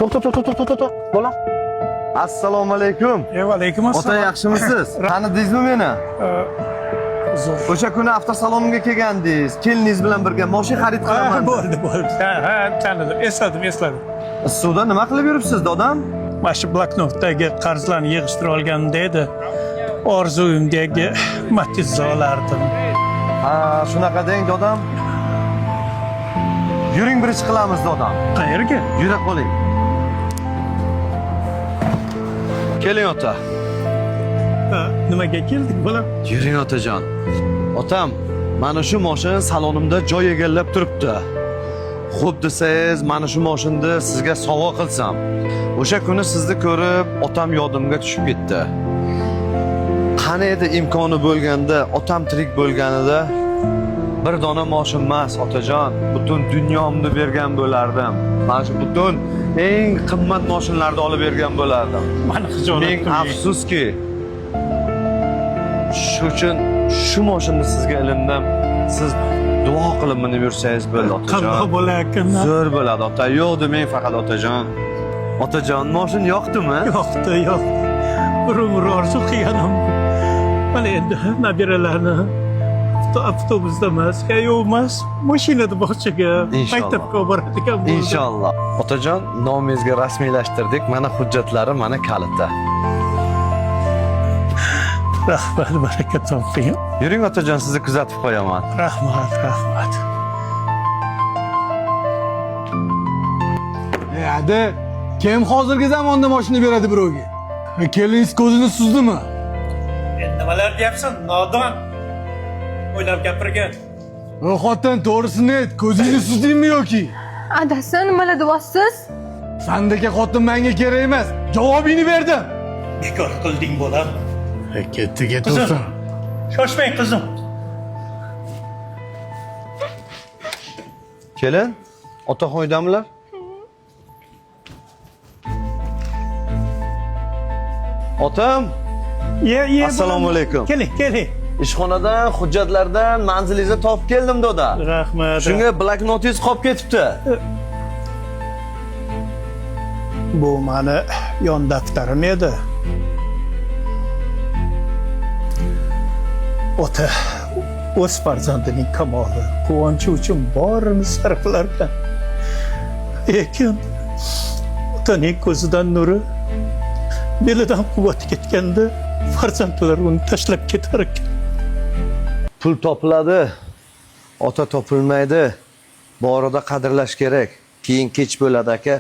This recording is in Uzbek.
To'xta. Bola. Assalomu alaykum. Va alaykum Ota assalom. yaxshimisiz? Tanidingizmi meni? Zo'r. O'sha kuni avtosalonga kelgandingiz. Keliningiz bilan birga mashina xarid qilaman. Bo'ldi. Ha, tanidim. Esladim. Suvda nima qilib yuribsiz, dodam? Mana shu bloknotdagi qarzlarni yig'ishtirib olganimda edi. Orzuyimdagi Matiz'ni olardim. Ha, shunaqa deng, dodam. Yuring bir ish qilamiz, dodam. Qayerga? Yura qoling. Keling, ota. Nimaga keldik, bolam? Yuring, otajon. Otam, mana shu mashina salonimda joy egallab turibdi. Xo'p desangiz, mana shu mashinani sizga sovg'a qilsam. O'sha kuni sizni ko'rib, otam yodimga tushib ketdi. Qani edi imkoni bo'lganda, otam tirik bo'lganida bir dona mashina emas, otajon, butun dunyomni bergan bo'lardim. Mana shu butun eng qimmat mashinalarni olib bergan bo'lardim. Mani xijolat Ming afsuski, shu uchun shu mashinani sizga ilindim. Siz duo qilib minib yursangiz bo'ldi, otajon. Qanday bo'larkan? Zo'r bo'ladi, ota. Yo'q demang faqat, otajon. Otajon, mashina yoqdimi? Yo'qdi. Bir umr orzu qilganim. Mana endi nabiralarni avtobusda emas, yo'q emas, mashinada bog'chaga, maktabga olib boradigan bo'ldi. Inshaalloh. Otajon, nomingizga rasmiylashtirdik. Mana hujjatlari, mana kaliti. Rahmat, baraka toping. Yuring, otajon, sizni kuzatib qo'yaman. Rahmat. Hadi, kim hozirgi zamonda mashina beradi birovga? Keliningiz ko'zini suzdimi? Endi nimalar deyapsan, nodon? O'ylab gapirgan. Xotin, to'g'risini ayt, ko'zingizni suzdingmi yoki? Adasi nimalar deyapsiz? Sandagi xotin menga kerak emas. Javobingni berdim. Bekor qilding bolam. Ketdi. Qizim, shoshmang qizim. Kelin, otaxon uydamilar? Otam, Ye. Assalomu alaykum. Keling. ishxonadan, hujjatlardan manzilingizni topib keldim, doda. Rahmat. Shunga bloknotingiz qolib ketibdi. Bu mani yon daftarim edi. Ota o'z farzandining kamoli, quvonchi uchun borini sarflar ekan. Lekin otaning ko'zidan nuri, belidan quvvat ketganda farzandlar uni tashlab ketar ekan. Pul topiladi, ota topilmaydi. Borida qadrlash kerak. Keyin kech bo'ladi, aka.